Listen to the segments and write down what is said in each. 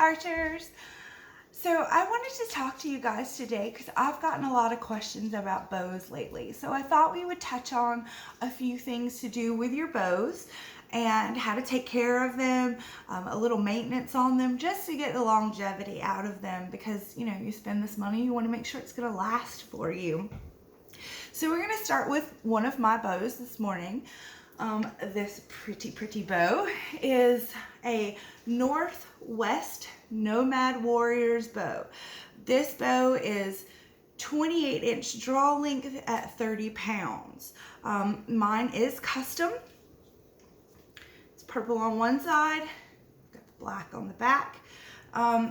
Archers. So I wanted to talk to you guys today because I've gotten a lot of questions about bows lately. So I thought we would touch on a few things to do with your bows and how to take care of them, a little maintenance on them just to get the longevity out of them because, you know, you spend this money, you want to make sure it's going to last for you. So we're going to start with one of my bows this morning. This pretty bow is a Northwest Nomad Warriors bow. This bow is 28-inch draw length at 30 pounds. Mine is custom. It's purple on one side, got the black on the back.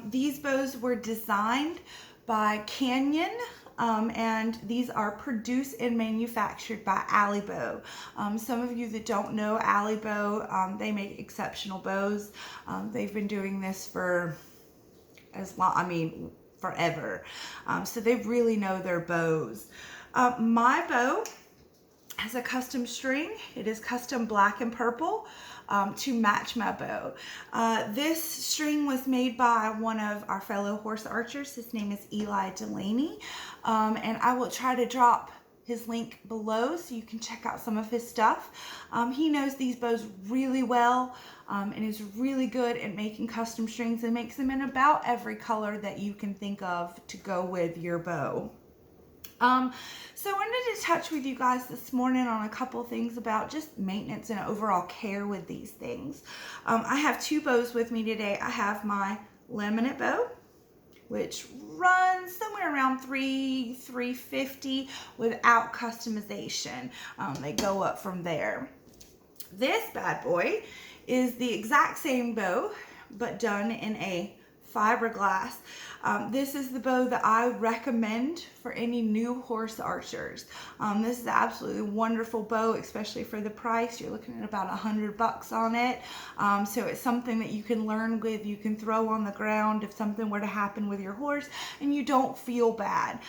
These bows were designed by Canyon. And these are produced and manufactured by Aleshia. Some of you that don't know Aleshia, they make exceptional bows. They've been doing this for forever. So they really know their bows. My bow has a custom string. It is custom black and purple to match my bow. This string was made by one of our fellow horse archers. His name is Eli Delaney. And I will try to drop his link below so you can check out some of his stuff. He knows these bows really well and is really good at making custom strings and makes them in about every color that you can think of to go with your bow. So I wanted to touch with you guys this morning on a couple things about just maintenance and overall care with these things. I have two bows with me today. I have my laminate bow, which runs somewhere around $350 without customization. They go up from there. This bad boy is the exact same bow, but done in a fiberglass. This is the bow that I recommend for any new horse archers. This is an absolutely wonderful bow, especially for the price. You're looking at about $100 on it. So it's something that you can learn with, you can throw on the ground if something were to happen with your horse and you don't feel bad.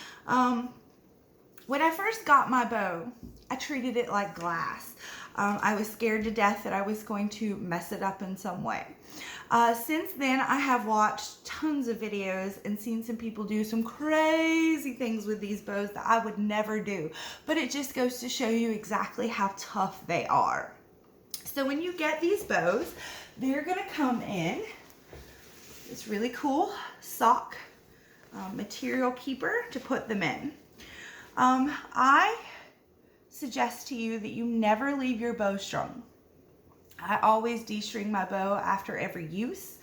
When I first got my bow, I treated it like glass. I was scared to death that I was going to mess it up in some way. Since then, I have watched tons of videos and seen some people do some crazy things with these bows that I would never do. But it just goes to show you exactly how tough they are. So when you get these bows, they're going to come in this really cool sock material keeper to put them in. I suggest to you that you never leave your bow strung. I always de-string my bow after every use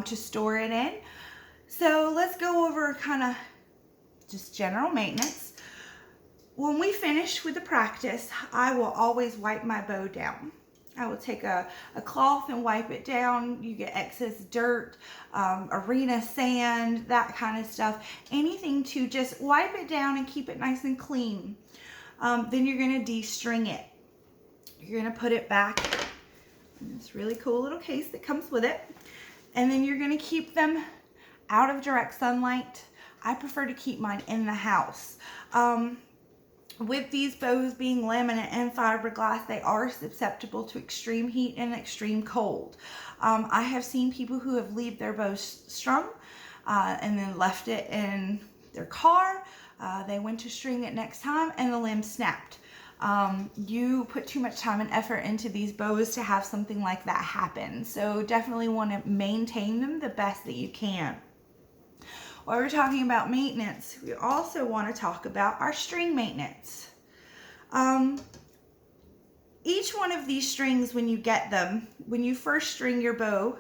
to store it in. So let's go over kind of just general maintenance. When we finish with the practice, I will always wipe my bow down. I will take a cloth and wipe it down. You get excess dirt, arena sand, that kind of stuff. Anything to just wipe it down and keep it nice and clean. Then you're going to de-string it. You're going to put it back in this really cool little case that comes with it. And then you're going to keep them out of direct sunlight. I prefer to keep mine in the house. With these bows being laminate and fiberglass, they are susceptible to extreme heat and extreme cold. I have seen people who have left their bows strung and then left it in their car. They went to string it next time and the limb snapped. You put too much time and effort into these bows to have something like that happen. So definitely want to maintain them the best that you can. While we're talking about maintenance, we also want to talk about our string maintenance. Each one of these strings, when you get them, when you first string your bow,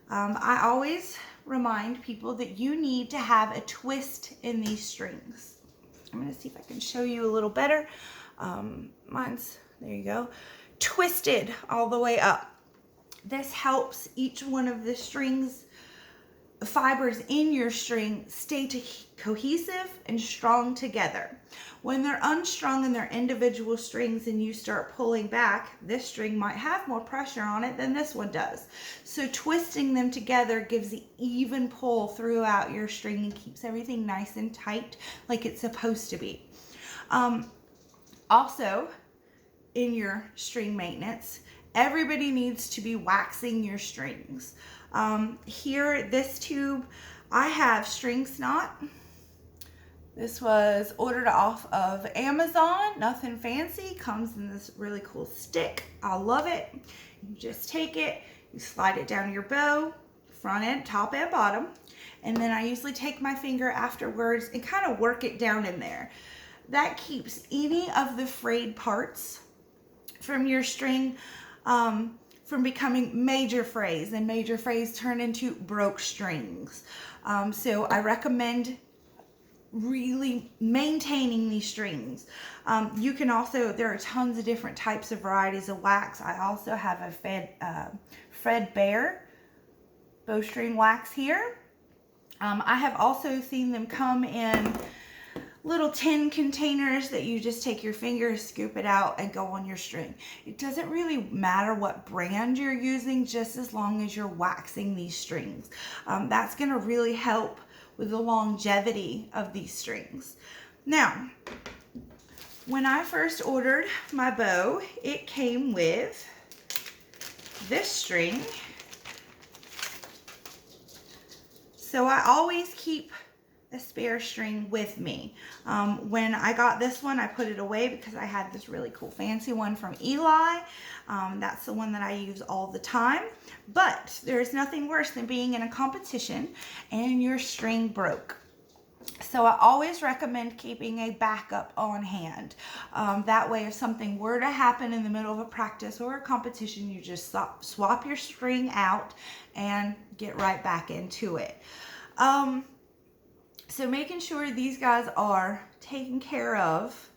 I always remind people that you need to have a twist in these strings. I'm going to see if I can show you a little better. Mine's, there you go, twisted all the way up. This helps each one of the strings, fibers in your string stay cohesive and strong together. When they're unstrung in their individual strings and you start pulling back, this string might have more pressure on it than this one does. So twisting them together gives the even pull throughout your string and keeps everything nice and tight like it's supposed to be. Also, in your string maintenance, everybody needs to be waxing your strings. Here, this tube, I have string snot. This was ordered off of Amazon, nothing fancy, comes in this really cool stick. I love it. You just take it, you slide it down your bow, front end, top and bottom, and then I usually take my finger afterwards and kind of work it down in there. That keeps any of the frayed parts from your string from becoming major frays, and major frays turn into broke strings. So I recommend really maintaining these strings. You can also, there are tons of different types of varieties of wax. I also have a Fred Bear bowstring wax here. I have also seen them come in little tin containers that you just take your finger, scoop it out, and go on your string. It doesn't really matter what brand you're using, just as long as you're waxing these strings. That's going to really help with the longevity of these strings. Now, when I first ordered my bow, it came with this string. So I always keep a spare string with me. When I got this one, I put it away because I had this really cool fancy one from Eli. That's the one that I use all the time. But there's nothing worse than being in a competition and your string broke. So I always recommend keeping a backup on hand. That way, if something were to happen in the middle of a practice or a competition, you just swap your string out and get right back into it. So making sure these guys are taken care of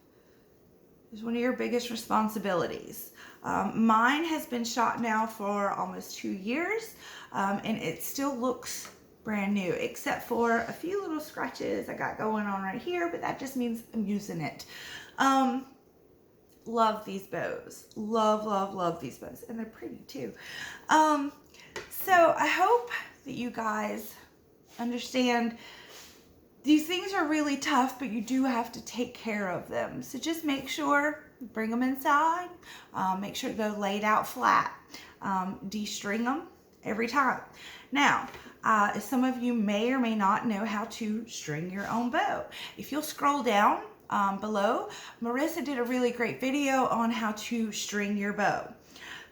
is one of your biggest responsibilities. Mine has been shot now for almost 2 years, and it still looks brand new, except for a few little scratches I got going on right here, but that just means I'm using it. Love these bows. Love, love, love these bows. And they're pretty too. So I hope that you guys understand these things are really tough, but you do have to take care of them. So just make sure, bring them inside, make sure they're laid out flat, de-string them every time. Now, some of you may or may not know how to string your own bow. If you'll scroll down below, Marissa did a really great video on how to string your bow.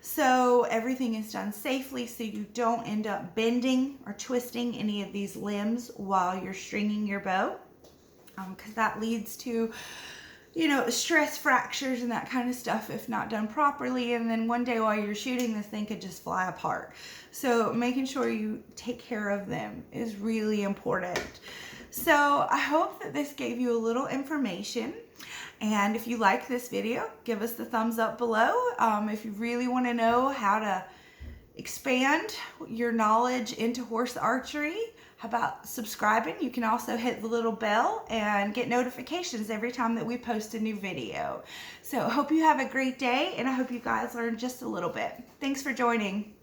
So everything is done safely so you don't end up bending or twisting any of these limbs while you're stringing your bow, because that leads to, you know, stress fractures and that kind of stuff if not done properly, and then one day while you're shooting, this thing could just fly apart. So making sure you take care of them is really important. So I hope that this gave you a little information. And if you like this video, give us the thumbs up below. If you really want to know how to expand your knowledge into horse archery, how about subscribing? You can also hit the little bell and get notifications every time that we post a new video. So I hope you have a great day, and I hope you guys learned just a little bit. Thanks for joining.